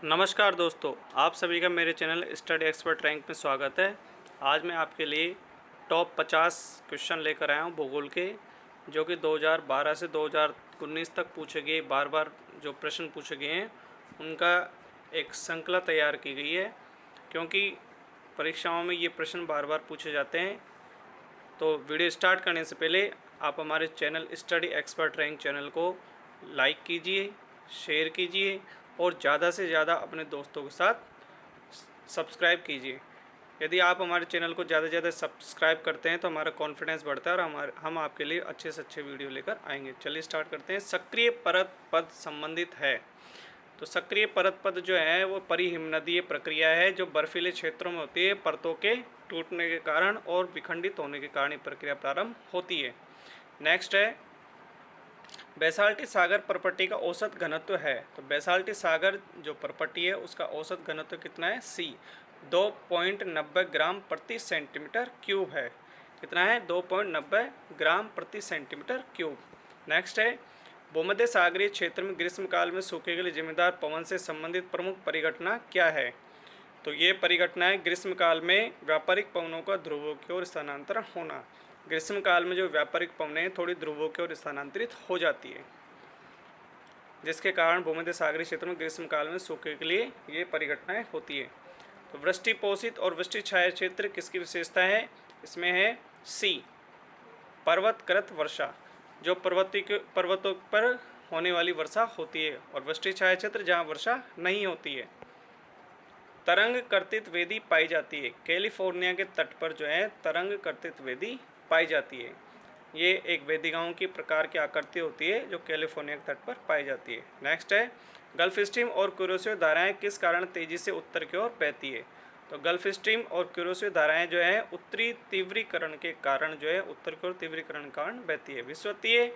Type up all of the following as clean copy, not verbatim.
नमस्कार दोस्तों, आप सभी का मेरे चैनल स्टडी एक्सपर्ट रैंक में स्वागत है। आज मैं आपके लिए टॉप 50 क्वेश्चन लेकर आया हूं भूगोल के, जो कि 2012 से 2019 तक पूछे गए बार बार जो प्रश्न पूछे गए हैं उनका एक श्रृंखला तैयार की गई है, क्योंकि परीक्षाओं में ये प्रश्न बार बार पूछे जाते हैं। तो वीडियो स्टार्ट करने से पहले आप हमारे channel study expert rank channel को लाइक कीजिए, शेयर कीजिए और ज़्यादा से ज़्यादा अपने दोस्तों के साथ सब्सक्राइब कीजिए। यदि आप हमारे चैनल को ज़्यादा से ज़्यादा सब्सक्राइब करते हैं तो हमारा कॉन्फिडेंस बढ़ता है और हम आपके लिए अच्छे से अच्छे वीडियो लेकर आएंगे। चलिए स्टार्ट करते हैं। सक्रिय परत पद संबंधित है। तो सक्रिय परत पद जो है वो परिहिमनदीय प्रक्रिया है, जो बर्फीले क्षेत्रों में होती है। परतों के टूटने के कारण और विखंडित होने के कारण ये प्रक्रिया प्रारंभ होती है। नेक्स्ट है, बैसाल्टिक सागर परपट्टी का औसत घनत्व है। तो बैसाल्टिक सागर जो परपट्टी है उसका औसत घनत्व कितना है? सी 2.90 ग्राम प्रति सेंटीमीटर क्यूब है। कितना है? 2.90 ग्राम प्रति सेंटीमीटर क्यूब। नेक्स्ट है, भूमध्य सागरीय क्षेत्र में ग्रीष्मकाल में सूखे के लिए जिम्मेदार पवन से संबंधित प्रमुख परिघटना क्या है? तो ये परिघटना है ग्रीष्मकाल में व्यापारिक पवनों का ध्रुवों की ओर स्थानांतरण होना। ग्रीष्मकाल में जो व्यापारिक पवनें थोड़ी ध्रुवों की ओर स्थानांतरित हो जाती है, जिसके कारण भूमध्य सागरीय क्षेत्र में ग्रीष्मकाल में सूखे के लिए ये परिघटनाएं होती है। तो वृष्टि पोषित और वृष्टि छाया क्षेत्र किसकी विशेषता है? इसमें है सी पर्वतकृत वर्षा, जो पर्वतों पर होने वाली वर्षा होती है, और वृष्टि छाया क्षेत्र जहाँ वर्षा नहीं होती है। तरंग कर्तित वेदी पाई जाती है। कैलिफोर्निया के तट पर जो है तरंग कर्तित वेदी पाई जाती है। ये एक वेदिकाओं की प्रकार की आकृति होती है जो कैलिफोर्निया के तट पर पाई जाती है। नेक्स्ट है, गल्फ स्ट्रीम और कुरोसियो धाराएं किस कारण तेजी से उत्तर की ओर बहती है? तो गल्फ स्ट्रीम और कुरोसियो धाराएं जो है उत्तरी तीव्रीकरण के कारण जो है उत्तर की ओर तीव्रीकरण के कारण बहती है। विश्वतीय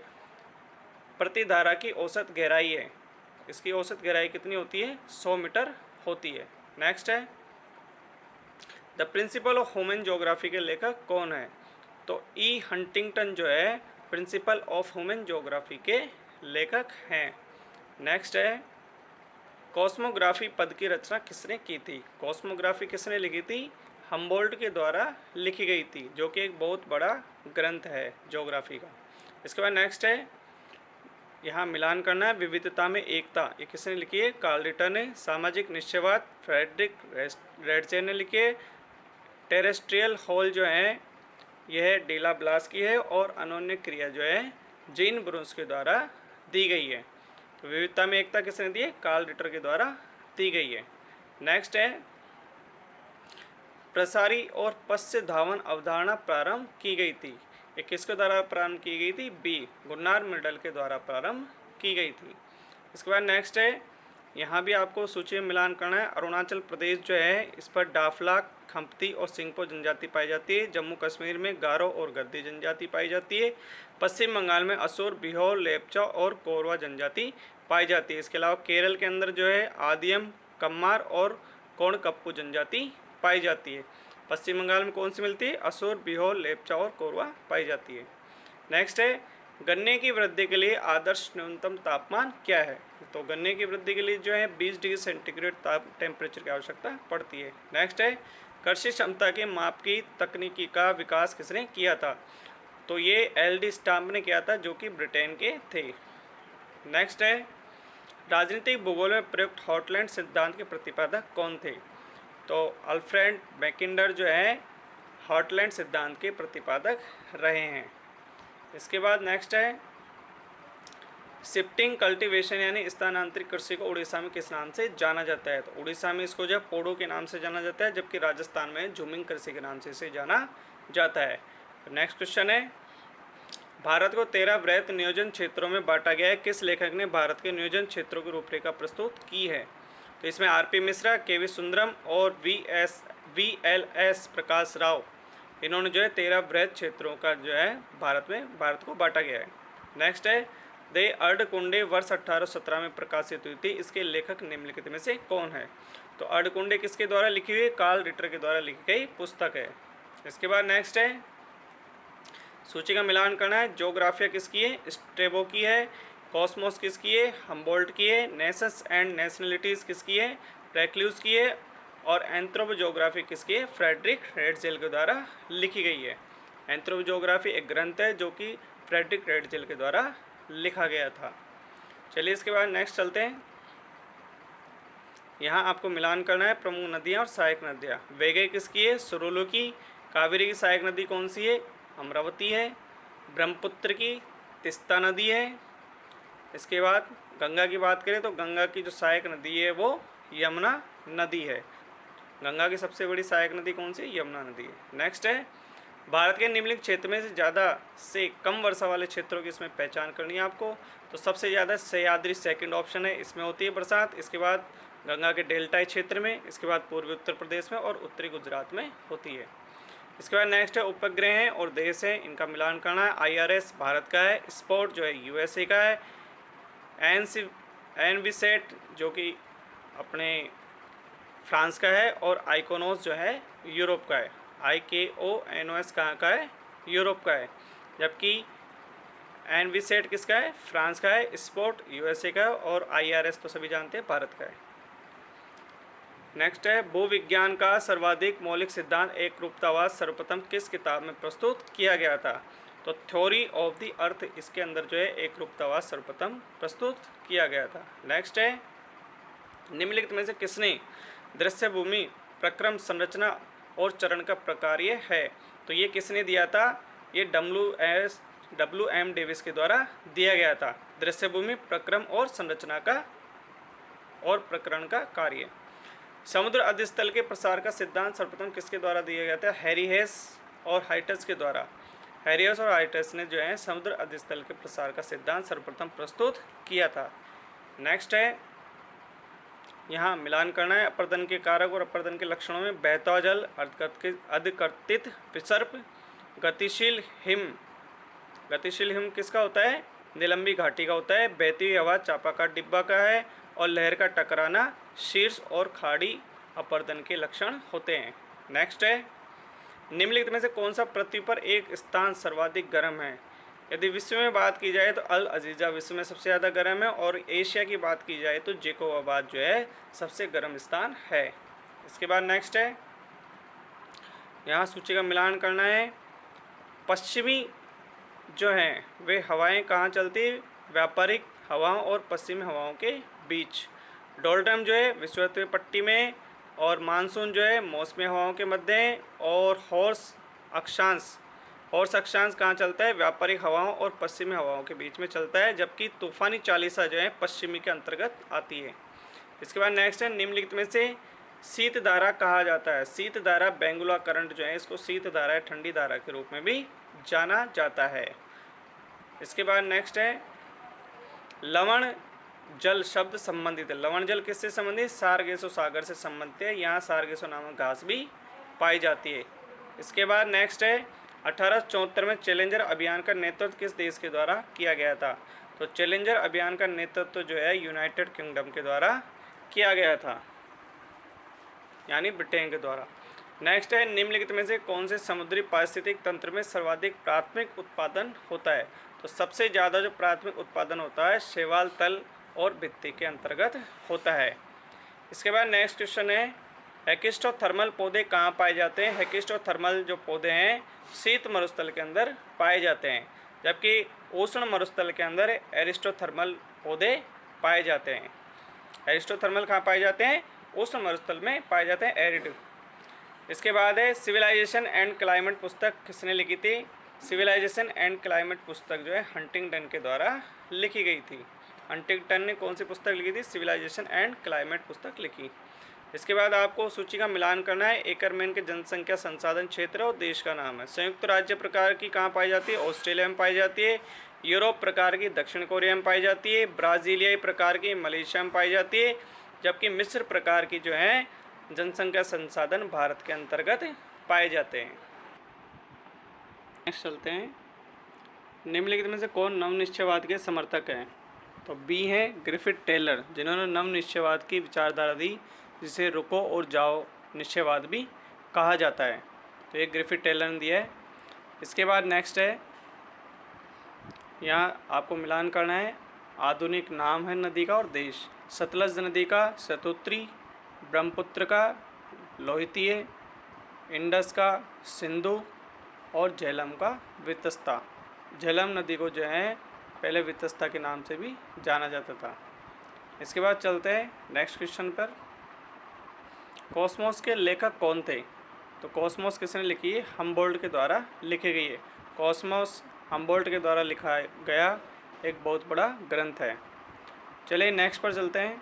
प्रतिधारा की औसत गहराई है। इसकी औसत गहराई कितनी होती है? 100 मीटर होती है। नेक्स्ट है, the principle of human geography के लेखक कौन है? तो ई हंटिंगटन जो है प्रिंसिपल ऑफ ह्यूमन ज्योग्राफी के लेखक हैं। नेक्स्ट है, कॉस्मोग्राफी पद की रचना किसने की थी? कॉस्मोग्राफी किसने लिखी थी? हम्बोल्ट के द्वारा लिखी गई थी, जो कि एक बहुत बड़ा ग्रंथ है ज्योग्राफी का। इसके बाद नेक्स्ट है, यहाँ मिलान करना है, विविधता में एकता, ये किसने लिखी है? कार्ल रिटर ने। सामाजिक निश्चयवाद फ्रेडरिक रेडचे ने लिखी है। टेरेस्ट्रियल हॉल जो है यह डेला ब्लास की है, और अनोन्य क्रिया जो है जीन ब्रूंस के द्वारा दी गई है। तो विविधता में एकता किसने दी है? कार्ल रिटर के द्वारा दी गई है। नेक्स्ट है, प्रसारी और पश्च धावन अवधारणा प्रारंभ की गई थी। ये किसके द्वारा प्रारंभ की गई थी? बी गुन्नार मिडल के द्वारा प्रारंभ की गई थी। इसके बाद नेक्स्ट है, यहाँ भी आपको सूची में मिलान करना है। अरुणाचल प्रदेश जो है इस पर डाफला, खम्पती और सिंगपो जनजाति पाई जाती है। जम्मू कश्मीर में गारो और गद्दी जनजाति पाई जाती है। पश्चिम बंगाल में असुर, बिहोर, लेपचा और कोरवा जनजाति पाई जाती है। इसके अलावा केरल के अंदर जो है आदियम, कम्मार और कोणकप्पू जनजाति पाई जाती है। पश्चिम बंगाल में कौन सी मिलती है? असुर, बिहोर, लेपचा और कोरवा पाई जाती है। नेक्स्ट है, गन्ने की वृद्धि के लिए आदर्श न्यूनतम तापमान क्या है? तो गन्ने की वृद्धि के लिए जो है 20 डिग्री सेंटीग्रेड टेम्परेचर की आवश्यकता पड़ती है। नेक्स्ट है, कृषि क्षमता के माप की तकनीकी का विकास किसने किया था? तो ये एल.डी. स्टाम्प ने किया था, जो कि ब्रिटेन के थे। नेक्स्ट है, राजनीतिक भूगोल में प्रयुक्त हॉटलैंड सिद्धांत के प्रतिपादक कौन थे? तो अल्फ्रेड मैकिंडर जो है हॉटलैंड सिद्धांत के प्रतिपादक रहे हैं। इसके बाद नेक्स्ट है, शिफ्टिंग कल्टीवेशन यानी स्थानांतरित कृषि को उड़ीसा में किस नाम से जाना जाता है? तो उड़ीसा में इसको जो पोडो के नाम से जाना जाता है, जबकि राजस्थान में झूमिंग कृषि के नाम से इसे जाना जाता है। तो नेक्स्ट क्वेश्चन है, भारत को 13 वृहत नियोजन क्षेत्रों में बांटा गया है। किस लेखक ने भारत के नियोजन क्षेत्रों की रूपरेखा प्रस्तुत की है? तो इसमें आर.पी. मिश्रा, के.वी. सुंदरम और वी.एल.एस. प्रकाश राव, इन्होंने जो है 13 वृहत क्षेत्रों का जो है भारत को बांटा गया है। नेक्स्ट है, दे अर्धकुंडे वर्ष 1817 में प्रकाशित हुई थी। इसके लेखक निम्नलिखित में से कौन है? तो अर्धकुंडे किसके द्वारा लिखी हुई है? कार्ल रिटर के द्वारा लिखी गई पुस्तक है। इसके बाद नेक्स्ट है, सूची का मिलान करना है। ज्योग्राफिया किसकी है? स्ट्रेबो की है। कॉस्मोस किसकी है? हम्बोल्ट की है। नेशंस एंड नेशनलिटीज़ किसकी है? रेक्लूस की है। और एंथ्रोपोजोग्राफी किसकी है? फ्रेडरिक रेडजेल के द्वारा लिखी गई है। एंथ्रोपोजोग्राफी एक ग्रंथ है जो कि फ्रेडरिक रेडजेल के द्वारा लिखा गया था। चलिए इसके बाद नेक्स्ट चलते हैं। यहाँ आपको मिलान करना है प्रमुख नदियाँ और सहायक नदियाँ। वैगई किसकी है? सुरुलू की। कावेरी की सहायक नदी कौन सी है? अमरावती है। ब्रह्मपुत्र की तीस्ता नदी है। इसके बाद गंगा की बात करें तो गंगा की जो सहायक नदी है वो यमुना नदी है। गंगा की सबसे बड़ी सहायक नदी कौन सी है? यमुना नदी है। नेक्स्ट है भारत के निम्नलिखित क्षेत्र में से ज़्यादा से कम वर्षा वाले क्षेत्रों की इसमें पहचान करनी है आपको। तो सबसे ज़्यादा सह्याद्री सेकंड ऑप्शन है, इसमें होती है बरसात। इसके बाद गंगा के डेल्टाई क्षेत्र में, इसके बाद पूर्वी उत्तर प्रदेश में और उत्तरी गुजरात में होती है। इसके बाद नेक्स्ट है उपग्रह हैं और देश हैं, इनका मिलान करना है। IRS भारत का है। स्पॉट जो है USA का है। एनवीसेट जो कि अपने फ्रांस का है। और आइकोनोस जो है यूरोप का है। IKONOS कहाँ का है? यूरोप का है। जबकि एनवीसेट किसका है? फ्रांस का है। स्पॉट USA का है। और IRS तो सभी जानते हैं भारत का है। नेक्स्ट है भूविज्ञान का सर्वाधिक मौलिक सिद्धांत एकरूपतावाद सर्वप्रथम किस किताब में प्रस्तुत किया गया था? तो थ्योरी ऑफ द अर्थ, इसके अंदर जो है एकरूपतावाद सर्वप्रथम प्रस्तुत किया गया था। नेक्स्ट है निम्नलिखित में से किसने दृश्य भूमि प्रक्रम संरचना और चरण का प्रकार्य है? तो ये किसने दिया था? ये WM डेविस के द्वारा दिया गया था। दृश्य भूमि प्रक्रम और संरचना का और प्रकरण का कार्य। समुद्र अधिस्थल के प्रसार का सिद्धांत सर्वप्रथम किसके द्वारा दिया गया था? हैरी हेस और हाइटस के द्वारा। हैरी हेस और हाइटस ने जो है समुद्र अधिस्थल के प्रसार का सिद्धांत सर्वप्रथम प्रस्तुत किया था। नेक्स्ट है यहाँ मिलान करना है अपर्दन के कारक और अपर्दन के लक्षणों में। बहता जल, अधिकर्तित विसर्प, गतिशील हिम। गतिशील हिम किसका होता है? निलंबी घाटी का होता है। बहती हुई हवा चापाकल डिब्बा का है। और लहर का टकराना शीर्ष और खाड़ी अपर्दन के लक्षण होते हैं। नेक्स्ट है निम्नलिखित में से कौन सा पृथ्वी पर एक स्थान सर्वाधिक गर्म है? यदि विश्व में बात की जाए तो अल अजीज़ा विश्व में सबसे ज़्यादा गर्म है। और एशिया की बात की जाए तो जेकोबाबाद जो है सबसे गर्म स्थान है। इसके बाद नेक्स्ट है यहाँ सूची का मिलान करना है। पश्चिमी जो हैं वे हवाएं कहाँ चलती? व्यापारिक हवाओं और पश्चिमी हवाओं के बीच। डोलड्रम जो है विषुवतीय पट्टी में। और मानसून जो है मौसमी हवाओं के मध्य। और हॉर्स अक्षांश कहाँ चलता है? व्यापारिक हवाओं और पश्चिमी हवाओं के बीच में चलता है। जबकि तूफानी चालीसा जो है पश्चिमी के अंतर्गत आती है। इसके बाद नेक्स्ट है निम्नलिखित में से शीत धारा कहा जाता है? शीत धारा बेंगुला करंट जो है इसको शीत धारा या ठंडी धारा के रूप में भी जाना जाता है। इसके बाद नेक्स्ट है लवण जल शब्द संबंधित है। लवण जल किससे संबंधित? सारगेसो सागर से संबंधित है। यहाँ सारगेसो नामक घास भी पाई जाती है। इसके बाद नेक्स्ट है 1874 में चैलेंजर अभियान का नेतृत्व किस देश के द्वारा किया गया था? तो चैलेंजर अभियान का नेतृत्व जो है यूनाइटेड किंगडम के द्वारा किया गया था, यानी ब्रिटेन के द्वारा। नेक्स्ट है निम्नलिखित में से कौन से समुद्री पारिस्थितिक तंत्र में सर्वाधिक प्राथमिक उत्पादन होता है? तो सबसे ज़्यादा जो प्राथमिक उत्पादन होता है शैवाल तल और भित्ति के अंतर्गत होता है। इसके बाद नेक्स्ट क्वेश्चन है हेकिस्टोथर्मल पौधे कहाँ पाए जाते हैं? हेकिस्टोथर्मल जो पौधे हैं शीत मरुस्थल के अंदर पाए जाते हैं। जबकि उष्ण मरुस्थल के अंदर एरिस्टोथर्मल पौधे पाए जाते हैं। एरिस्टोथर्मल कहाँ पाए जाते हैं? उष्ण मरुस्थल में पाए जाते हैं, एरिड। इसके बाद है सिविलाइजेशन एंड क्लाइमेट पुस्तक किसने लिखी थी? सिविलाइजेशन एंड क्लाइमेट पुस्तक जो है हंटिंगटन के द्वारा लिखी गई थी। हंटिंगटन ने कौन सी पुस्तक लिखी थी? सिविलाइजेशन एंड क्लाइमेट पुस्तक लिखी। इसके बाद आपको सूची का मिलान करना है। एकरमैन के जनसंख्या संसाधन क्षेत्र और देश का नाम है। संयुक्त राज्य प्रकार की कहाँ पाई जाती है? ऑस्ट्रेलिया में पाई जाती है। यूरोप प्रकार की दक्षिण कोरिया में पाई जाती है। ब्राज़ीलियाई प्रकार की मलेशिया में पाई जाती है। जबकि मिस्र प्रकार की जो है जनसंख्या संसाधन भारत के अंतर्गत पाए जाते हैं। नेक्स्ट चलते हैं निम्नलिखित में से कौन नवनिश्चयवाद के समर्थक हैं? तो बी है ग्रिफिथ टेलर, जिन्होंने नवनिश्चयवाद की विचारधारा दी, जिसे रुको और जाओ निश्चयवाद भी कहा जाता है। तो ये ग्रिफिथ टेलर ने दिया है। इसके बाद नेक्स्ट है यहाँ आपको मिलान करना है आधुनिक नाम है नदी का और देश। सतलज नदी का शतुद्री, ब्रह्मपुत्र का लोहितीय, इंडस का सिंधु और झेलम का वितस्ता। झेलम नदी को जो है पहले वितस्ता के नाम से भी जाना जाता था। इसके बाद चलते हैं नेक्स्ट क्वेश्चन पर। कॉस्मोस के लेखक कौन थे? तो कॉस्मोस किसने लिखी है? हम्बोल्ट के द्वारा लिखी गई है। कॉस्मोस हम्बोल्ट के द्वारा लिखा गया एक बहुत बड़ा ग्रंथ है। चलिए नेक्स्ट पर चलते हैं।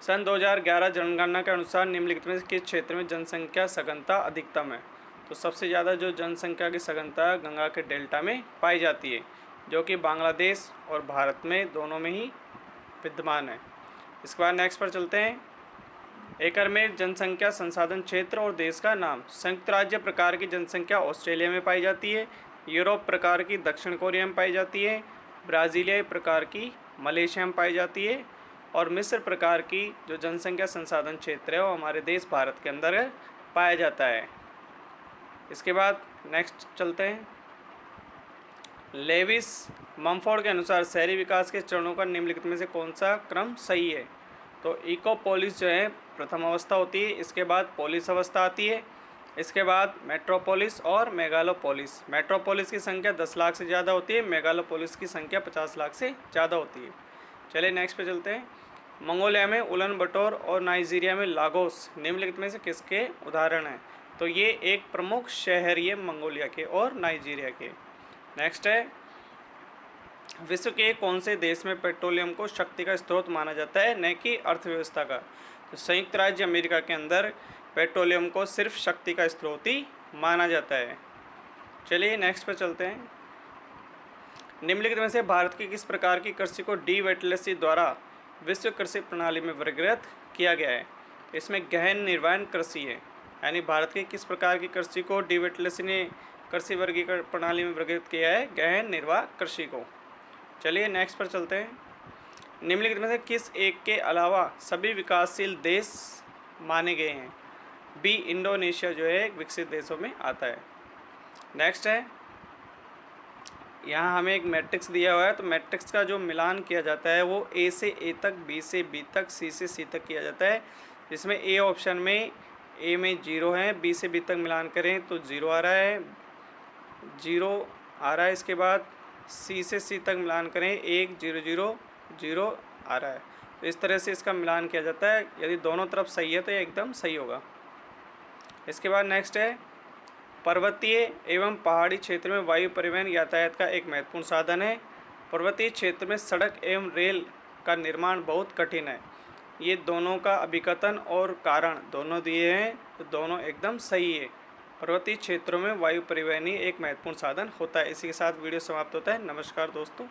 सन 2011 जनगणना के अनुसार निम्नलिखित में किस क्षेत्र में जनसंख्या सघनता अधिकतम है? तो सबसे ज़्यादा जो जनसंख्या की सघनता गंगा के डेल्टा में पाई जाती है, जो कि बांग्लादेश और भारत में दोनों में ही विद्यमान है। इसके बाद नेक्स्ट पर चलते हैं। एकड़ में जनसंख्या संसाधन क्षेत्र और देश का नाम। संयुक्त राज्य प्रकार की जनसंख्या ऑस्ट्रेलिया में पाई जाती है, यूरोप प्रकार की दक्षिण कोरिया में पाई जाती है, ब्राज़ीलियाई प्रकार की मलेशिया में पाई जाती है और मिस्र प्रकार की जो जनसंख्या संसाधन क्षेत्र है वो हमारे देश भारत के अंदर पाया जाता है। इसके बाद नेक्स्ट चलते हैं। लेविस मम्फोर्ड के अनुसार शहरी विकास के चरणों का निम्नलिखित में से कौन सा क्रम सही है? तो इकोपोलिस जो है प्रथम अवस्था होती है, इसके बाद पोलिस अवस्था आती है, इसके बाद मेट्रोपोलिस और मेगालोपोलिस। मेट्रोपोलिस की संख्या 10 लाख से ज़्यादा होती है, मेगालोपोलिस की संख्या 50 लाख से ज़्यादा होती है। चलिए नेक्स्ट पे चलते हैं। मंगोलिया में उलन बटोर और नाइजीरिया में लागोस निम्नलिखित में से किसके उदाहरण हैं? तो ये एक प्रमुख शहर है मंगोलिया के और नाइजीरिया के। नेक्स्ट है, विश्व के कौन से देश में पेट्रोलियम को शक्ति का स्रोत माना जाता है, न कि अर्थव्यवस्था का? तो संयुक्त राज्य अमेरिका के अंदर पेट्रोलियम को सिर्फ शक्ति का स्रोत ही माना जाता है। चलिए नेक्स्ट पर चलते हैं। निम्नलिखित में से भारत की किस प्रकार की कृषि को डी वेटलेसी द्वारा विश्व कृषि प्रणाली में वर्गीकृत किया गया है? इसमें गहन निर्वहन कृषि है, यानी भारत की किस प्रकार की कृषि को डी वेटलेसी ने कृषि वर्गीकरण प्रणाली में वर्गीकृत किया है? गहन निर्वाह कृषि को। चलिए नेक्स्ट पर चलते हैं। निम्नलिखित में से किस एक के अलावा सभी विकासशील देश माने गए हैं? बी इंडोनेशिया जो है विकसित देशों में आता है। नेक्स्ट है, यहाँ हमें एक मैट्रिक्स दिया हुआ है, तो मैट्रिक्स का जो मिलान किया जाता है वो ए से ए तक, बी से बी तक, सी से सी तक किया जाता है। जिसमें ए ऑप्शन में ए में 0 है, बी से बी तक मिलान करें तो 0 आ रहा है, 0 आ रहा है। इसके बाद सी से सी तक मिलान करें 1 0 0 0 आ रहा है। तो इस तरह से इसका मिलान किया जाता है। यदि दोनों तरफ सही है तो ये एकदम सही होगा। इसके बाद नेक्स्ट है, पर्वतीय एवं पहाड़ी क्षेत्र में वायु परिवहन यातायात का एक महत्वपूर्ण साधन है। पर्वतीय क्षेत्र में सड़क एवं रेल का निर्माण बहुत कठिन है। ये दोनों का अभिकथन और कारण दोनों दिए हैं, तो दोनों एकदम सही है। पर्वतीय क्षेत्रों में वायु परिवहन ही एक महत्वपूर्ण साधन होता है। इसी के साथ वीडियो समाप्त होता है। नमस्कार दोस्तों।